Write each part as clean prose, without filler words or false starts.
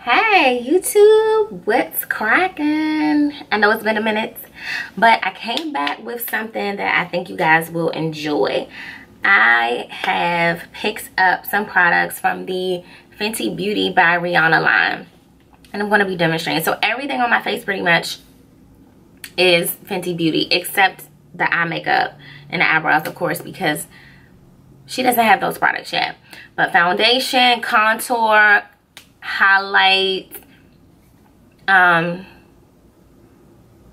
Hey YouTube, what's cracking? I know it's been a minute, but I came back with something that I think you guys will enjoy. I have picked up some products from the Fenty Beauty by Rihanna line, and I'm going to be demonstrating. So everything on my face pretty much is Fenty Beauty except the eye makeup and the eyebrows, of course, because she doesn't have those products yet. But foundation, contour, highlight,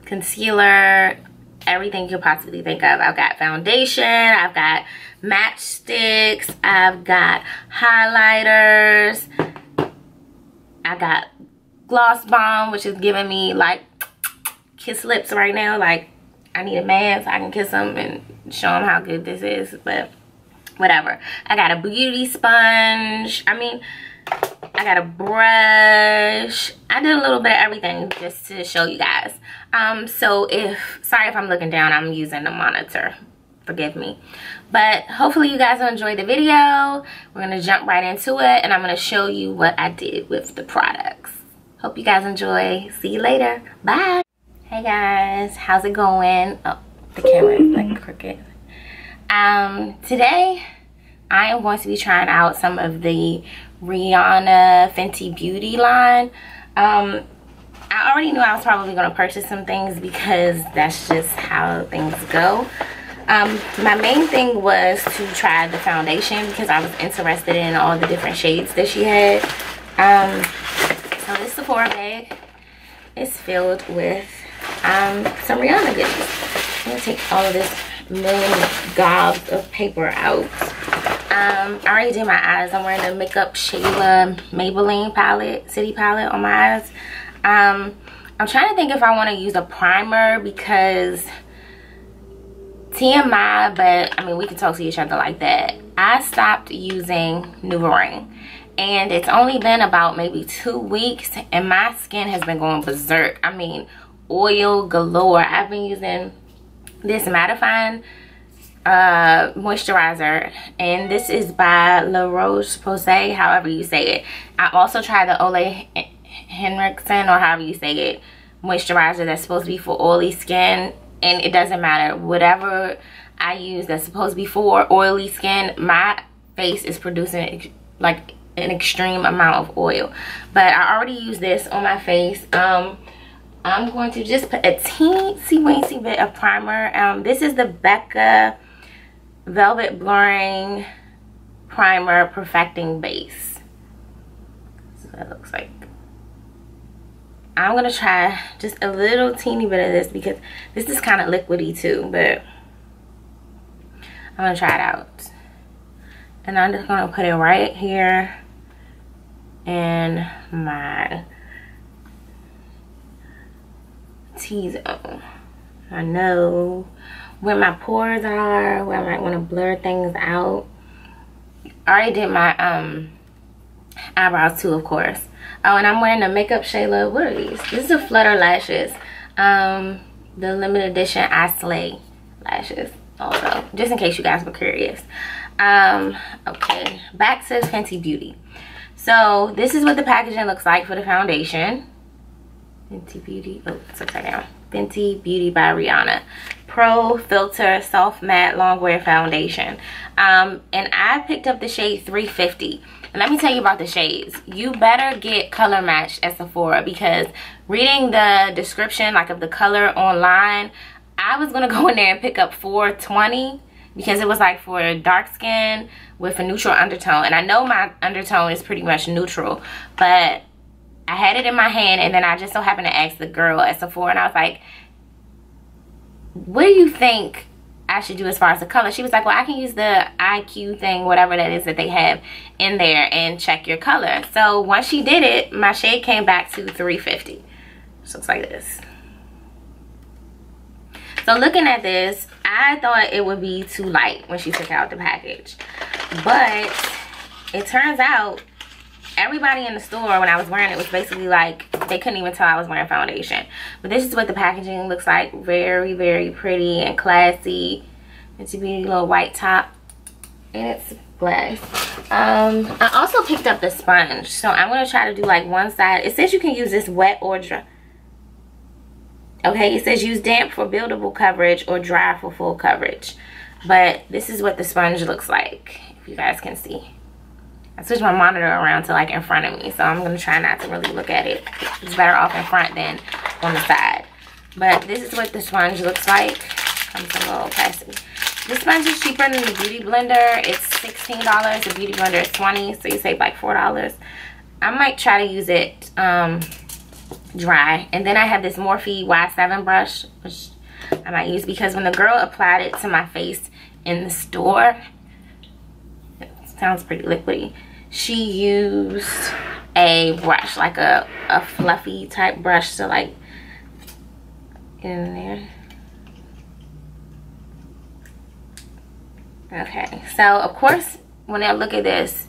concealer, everything you could possibly think of. I've got foundation, I've got matchsticks, I've got highlighters, I got gloss bomb, which is giving me like kiss lips right now. Like I need a man so I can kiss them and show them how good this is, but whatever. I got a beauty sponge. I got a brush. I did a little bit of everything just to show you guys. So sorry if I'm looking down, I'm using the monitor. Forgive me. But hopefully you guys will enjoy the video. We're going to jump right into it, and I'm going to show you what I did with the products. Hope you guys enjoy. See you later. Bye. Hey guys, how's it going? Oh, the camera is like crooked. Today I am going to be trying out some of the Rihanna Fenty Beauty line. I already knew I was probably going to purchase some things because that's just how things go. My main thing was to try the foundation because I was interested in all the different shades that she had. So this Sephora bag is filled with some Rihanna goodies. I'm going to take all of this million gobs of paper out. I already did my eyes. I'm wearing the Makeup Shayla Maybelline palette, City palette on my eyes. I'm trying to think if I want to use a primer because TMI, but I mean we can talk to each other like that. I stopped using NuvaRing, and it's only been about maybe 2 weeks, and my skin has been going berserk. I mean, oil galore. I've been using this mattifying moisturizer, and this is by La Roche-Posay, however you say it. I also tried the Ole Henriksen, or however you say it, moisturizer that's supposed to be for oily skin, and it doesn't matter. Whatever I use that's supposed to be for oily skin, my face is producing like an extreme amount of oil. But I already used this on my face. I'm going to just put a teensy bit of primer. This is the Becca Velvet Blurring Primer Perfecting Base. So that looks like. I'm going to try just a little teeny bit of this because this is kind of liquidy too, but I'm going to try it out. And I'm just going to put it right here in my T-zone. I know where my pores are, where I might want to blur things out. I already did my eyebrows too, of course. Oh, and I'm wearing the Makeup Shayla. What are these? This is the Flutter Lashes. The limited edition I Slay lashes also, just in case you guys were curious. Okay, back to Fenty Beauty. So this is what the packaging looks like for the foundation. Fenty Beauty, oh, it's upside down. Fenty Beauty by Rihanna Pro Filter Soft Matte Longwear Foundation. And I picked up the shade 350. And let me tell you about the shades. You better get color matched at Sephora, because reading the description like of the color online, I was gonna go in there and pick up 420 because it was like for dark skin with a neutral undertone. And I know my undertone is pretty much neutral, but I had it in my hand, and then I just so happened to ask the girl at Sephora, and I was like, what do you think I should do as far as the color? She was like, well, I can use the IQ thing, whatever that is that they have in there, and check your color. So once she did it, my shade came back to 350. So it's like this. So looking at this, I thought it would be too light when she took out the package. But it turns out everybody in the store when I was wearing it was basically like, they couldn't even tell I was wearing foundation. But this is what the packaging looks like. Very pretty and classy. It's a beauty little white top, and it's glass. I also picked up the sponge, so I'm gonna try to do like one side. It says you can use this wet or dry. Okay, it says use damp for buildable coverage or dry for full coverage. But this is what the sponge looks like, if you guys can see. I switched my monitor around to like in front of me, so I'm gonna try not to really look at it. It's better off in front than on the side. But this is what the sponge looks like. Comes a little plastic. This sponge is cheaper than the Beauty Blender. It's $16. The Beauty Blender is $20, so you save like $4. I might try to use it dry. And then I have this Morphe Y7 brush, which I might use because when the girl applied it to my face in the store, it sounds pretty liquidy, she used a brush, like a fluffy type brush to like get in there. Okay, so of course when I look at this,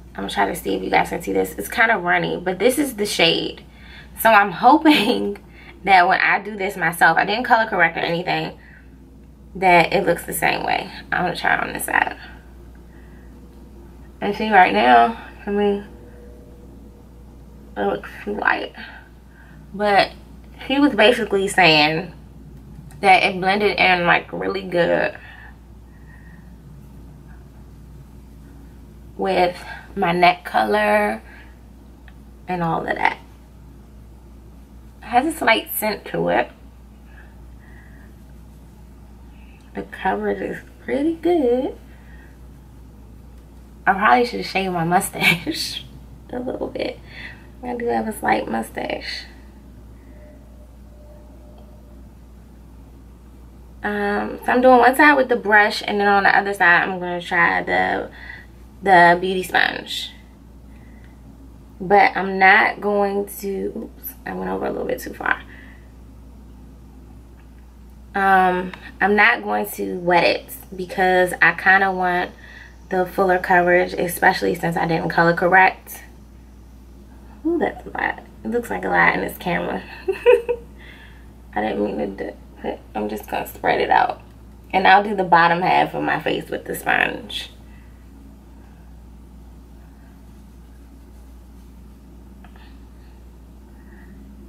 I'm gonna try to see if you guys can see this. It's kind of runny, but this is the shade. So I'm hoping that when I do this myself, I didn't color correct or anything, that it looks the same way. I'm gonna try it on this side. And see right now, I mean, it looks too light. But he was basically saying that it blended in like really good with my neck color and all of that. It has a slight scent to it. The coverage is pretty good. I probably should shave my mustache a little bit. I do have a slight mustache. So I'm doing one side with the brush, and then on the other side I'm going to try the beauty sponge. But I'm not going to, oops, I went over a little bit too far. I'm not going to wet it because I kind of want the fuller coverage, especially since I didn't color correct. Ooh, that's a lot. It looks like a lot in this camera. I didn't mean to do it. I'm just gonna spread it out. And I'll do the bottom half of my face with the sponge.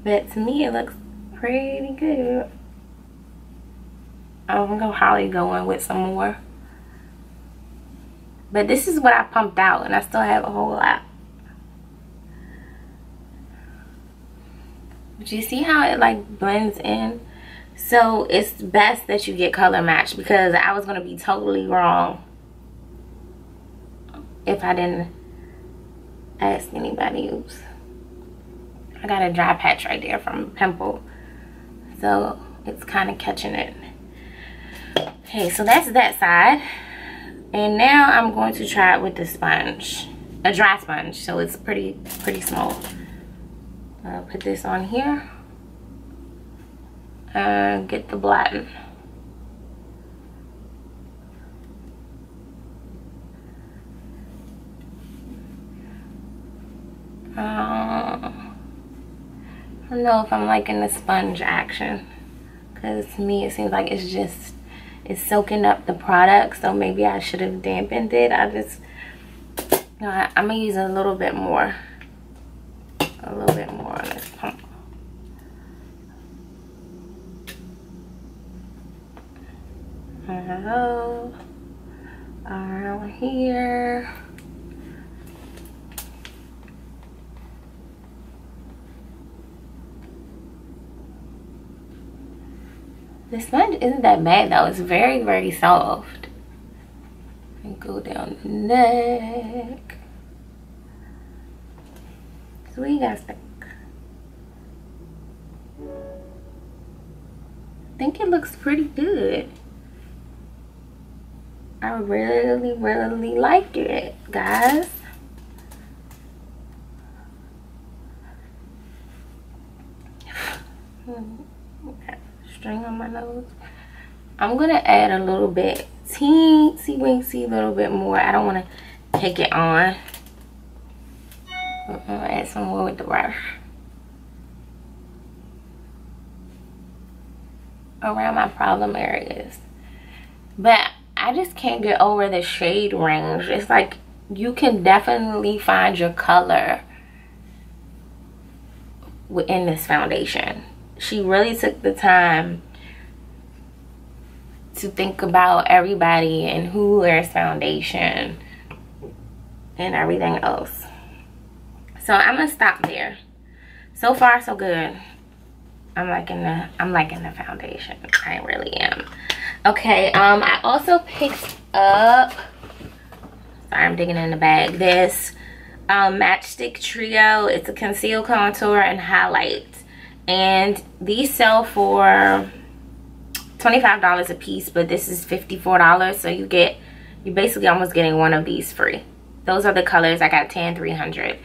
But to me, it looks pretty good. I'm gonna probably go in with some more. But this is what I pumped out, and I still have a whole lot. But you see how it like blends in? So it's best that you get color matched, because I was gonna be totally wrong if I didn't ask anybody. Oops. I got a dry patch right there from a pimple, so it's kind of catching it. Okay, so that's that side. And now I'm going to try it with the sponge, a dry sponge, so it's pretty small. I'll put this on here and get the blotting. I don't know if I'm liking the sponge action, because to me it seems like it's soaking up the product, so maybe I should have dampened it. I'm gonna use a little bit more on this pump. Hello, around here. The sponge isn't that bad though. It's very soft. And go down the neck. So what do you guys think? I think it looks pretty good. I really like it, guys. Okay. String on my nose. I'm gonna add a little bit, teensy weensy little bit more. I don't want to take it on. I'm gonna add some more with the brush around my problem areas. But I I just can't get over the shade range. It's like you can definitely find your color within this foundation. She really took the time to think about everybody and who wears foundation and everything else. So I'm gonna stop there. So far so good. I'm liking the foundation. I really am. Okay, I also picked up, sorry, I'm digging in the bag, this Matchstick Trio. It's a conceal, contour, and highlight. And these sell for $25 a piece, but this is $54. So you're basically almost getting one of these free. Those are the colors. I got tan 300.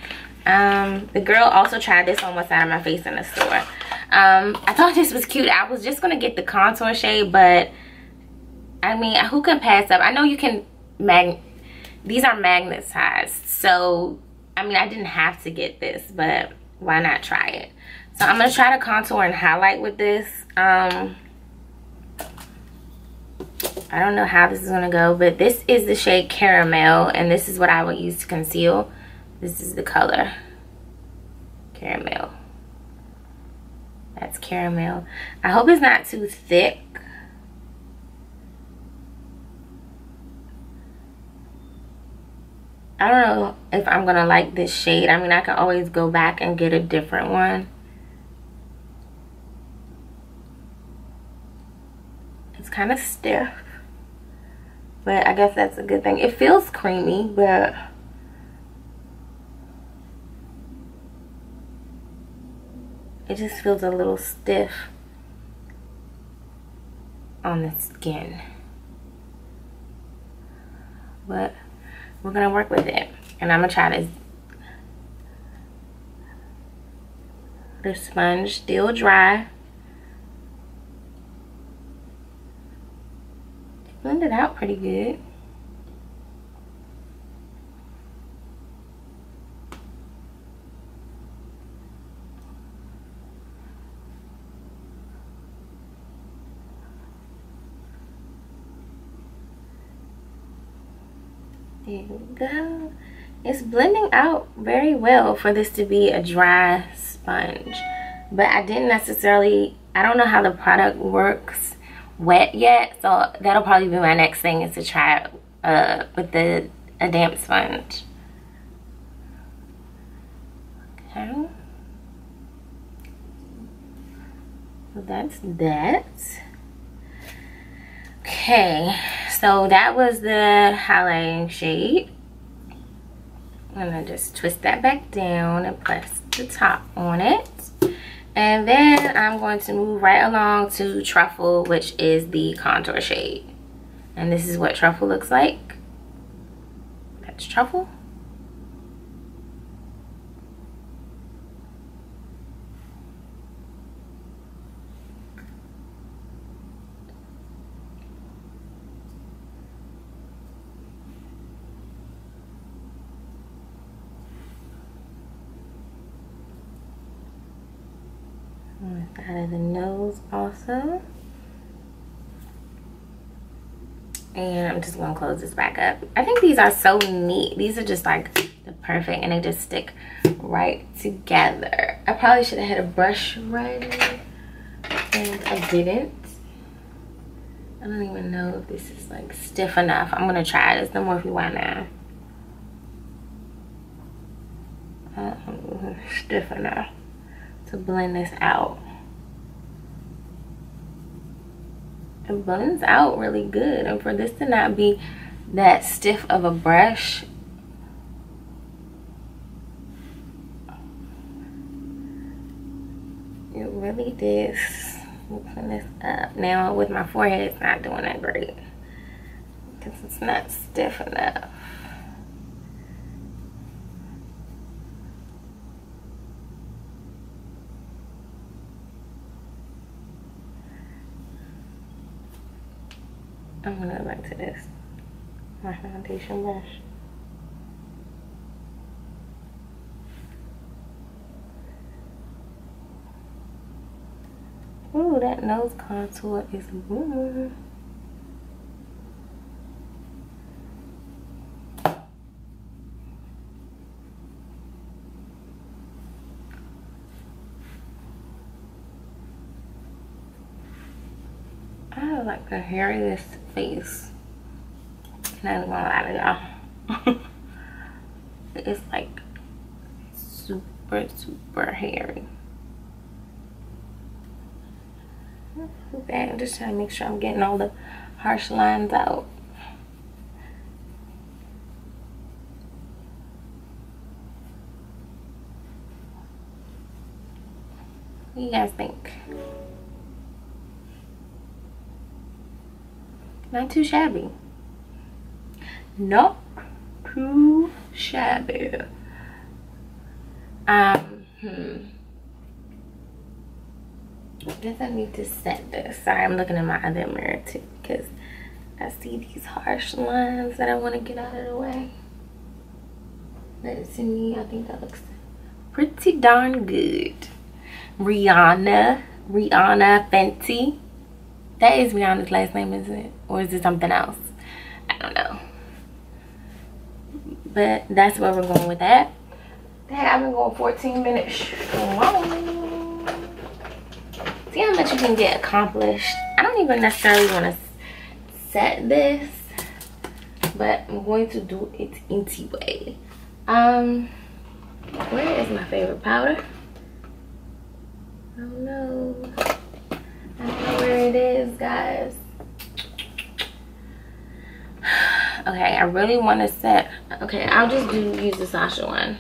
The girl also tried this on one side of my face in the store. I thought this was cute. I was just gonna get the contour shade, but I mean, who can pass up? I know you can these are magnetized, so I mean, I didn't have to get this, but why not try it? So I'm gonna try to contour and highlight with this. I don't know how this is gonna go, but this is the shade Caramel, and this is what I would use to conceal. This is the color Caramel. That's Caramel. I hope it's not too thick. I don't know if I'm gonna like this shade. I mean, I can always go back and get a different one. It's kind of stiff, but I guess that's a good thing. It feels creamy, but it just feels a little stiff on the skin. But we're gonna work with it. And I'm gonna try the sponge still dry. Blend it out pretty good. There we go. It's blending out very well for this to be a dry sponge. But I don't know how the product works wet yet. So that'll probably be my next thing, is to try it with a damp sponge. Okay. So that's that. Okay, so that was the highlighting shade. I'm gonna just twist that back down and press the top on it. And then I'm going to move right along to Truffle, which is the contour shade. And this is what Truffle looks like. That's Truffle. Out of the nose also. And I'm just gonna close this back up. I think these are so neat. These are just like the perfect, and they just stick right together. I probably should have had a brush ready, and I didn't. I don't even know if this is like stiff enough. I'm gonna try it. It's no Morphe Y now. Stiff enough to blend this out. It blends out really good, and for this to not be that stiff of a brush, it really did open this up. Now with my forehead, it's not doing that great because it's not stiff enough. I'm gonna go back to this, my foundation brush. Ooh, that nose contour is booming. have like the hairiest face. Not even gonna lie to y'all. It's like super hairy. Okay, I'm just trying to make sure I'm getting all the harsh lines out. What do you guys think? Not too shabby. Not too shabby. I guess I need to set this. Sorry, I'm looking in my other mirror too because I see these harsh lines that I want to get out of the way. But to me, I think that looks pretty darn good. Rihanna, FENTY. That is Rihanna's last name, isn't it? Or is it something else? I don't know. But that's where we're going with that. Dang, I've been going 14 minutes strong. See how much you can get accomplished. I don't even necessarily want to set this, but I'm going to do it anyway. Where is my favorite powder? I don't know. I don't know where it is, guys. Okay, I really want to set. Okay, I'll just use the Sasha one.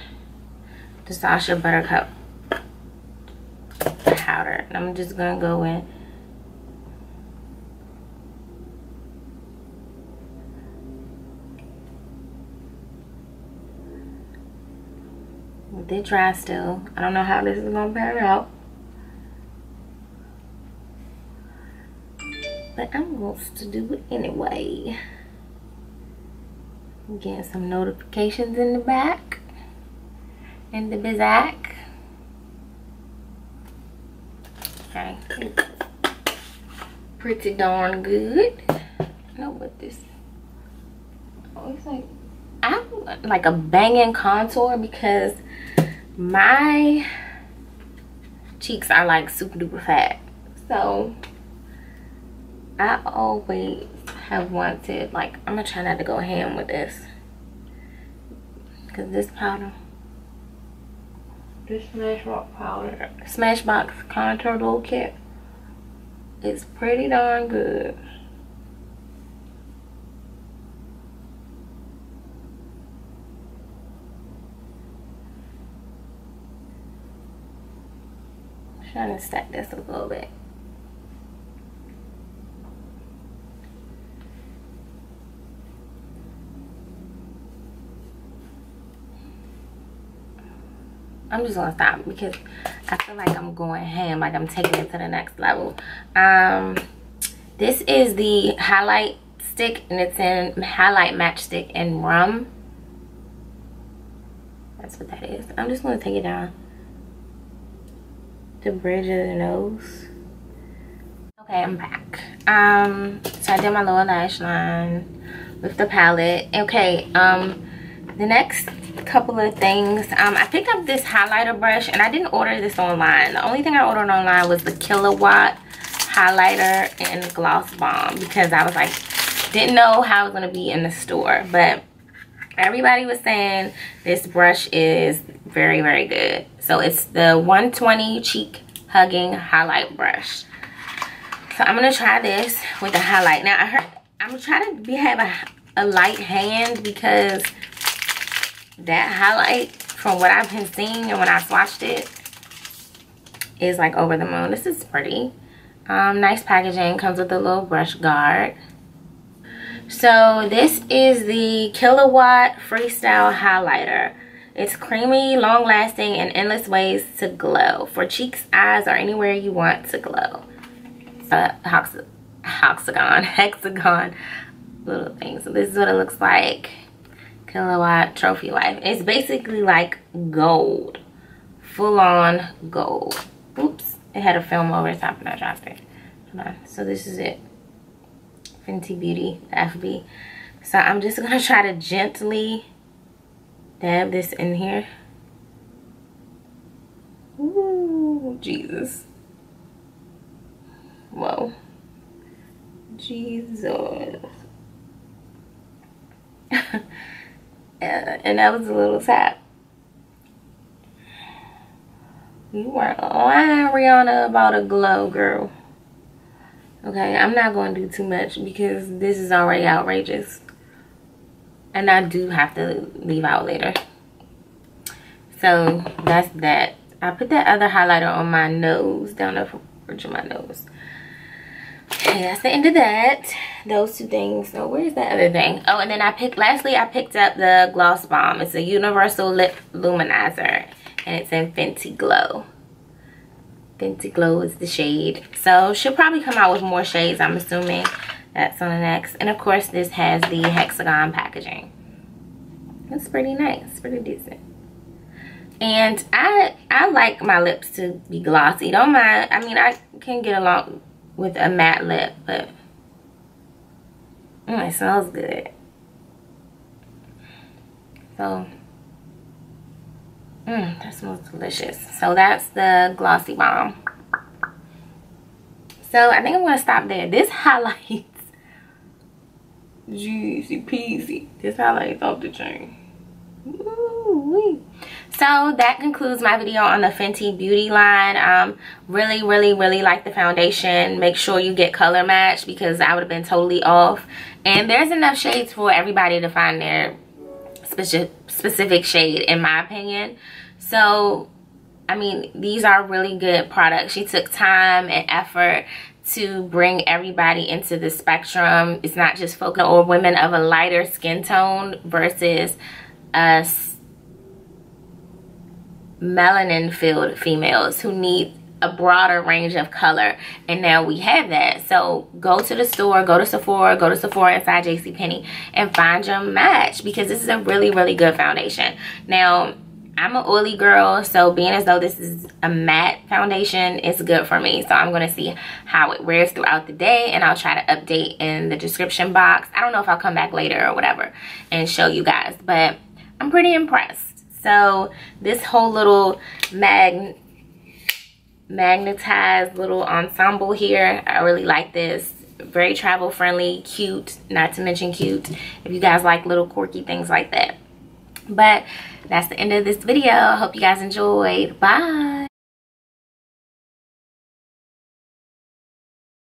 The Sasha Buttercup powder. And I'm just gonna go in. It did dry still. I don't know how this is gonna pan out. But I'm going to do it anyway. I'm getting some notifications in the back. In the bizac. Okay. Pretty darn good. I know what this. Oh, it's like. I'm like a banging contour because my cheeks are like super duper fat. So I always have wanted, like, I'm gonna try not to go ham with this because this powder, this Smashbox powder, Smashbox contour glow kit is pretty darn good. I'm trying to stack this a little bit. I'm just gonna stop because I feel like I'm going ham, like I'm taking it to the next level. This is the highlight stick and it's in highlight matchstick and rum. That's what that is. I'm just gonna take it down the bridge of the nose. Okay, I'm back. So I did my lower lash line with the palette. Okay, the next couple of things, I picked up this highlighter brush and I didn't order this online. The only thing I ordered online was the Kilowatt highlighter and gloss bomb because I was like, didn't know how it was gonna be in the store, but everybody was saying this brush is very, very good. So it's the 120 cheek hugging highlight brush. So I'm gonna try this with the highlight. Now I heard I'm trying to have a light hand because that highlight, from what I've been seeing and when I swatched it, is like over the moon. This is pretty. Nice packaging. Comes with a little brush guard. So this is the Kilowatt Freestyle Highlighter. It's creamy, long-lasting, and endless ways to glow. For cheeks, eyes, or anywhere you want to glow. Hexagon little thing. So this is what it looks like. Kilowatt Trophy Wife. It's basically like gold. Full-on gold. Oops. It had a film over the top and I dropped it. Hold on. So this is it. Fenty Beauty, FB. So I'm just going to try to gently dab this in here. Ooh, Jesus. Whoa. Jesus. And that was a little tap. You weren't lying, Rihanna, about a glow, girl. Okay, I'm not going to do too much because this is already outrageous. And I do have to leave out later. So, that's that. I put that other highlighter on my nose, down the bridge of my nose. Okay, that's the end of that. Those two things. So, where's that other thing? Oh, and then lastly, I picked up the Gloss Bomb. It's a Universal Lip Luminizer. And it's in Fenty Glow. Fenty Glow is the shade. So she'll probably come out with more shades, I'm assuming. That's on the next. And of course this has the hexagon packaging. It's pretty nice, pretty decent. And I like my lips to be glossy. Don't mind. I mean, I can get along with a matte lip, but it smells good. So that smells delicious. So that's the Glossy Bomb. So I think I'm going to stop there. This highlights, juicy peasy. This highlights off the chain. Ooh-wee. So that concludes my video on the Fenty Beauty line. Really, really, really like the foundation. Make sure you get color matched because I would have been totally off. And there's enough shades for everybody to find their specific shade, in my opinion. So I mean, these are really good products. She took time and effort to bring everybody into the spectrum. It's not just focused on women of a lighter skin tone versus us melanin filled females who need a broader range of color, and now we have that. So go to the store, go to Sephora inside JCPenney and find your match, because this is a really, really good foundation. Now I'm an oily girl, so being as though this is a matte foundation, it's good for me. So I'm going to see how it wears throughout the day, and I'll try to update in the description box. I don't know if I'll come back later or whatever and show you guys, but I'm pretty impressed. So this whole little magnetized little ensemble here, I really like this. Very travel friendly, cute, not to mention cute if you guys like little quirky things like that. But that's the end of this video. I hope you guys enjoyed. Bye.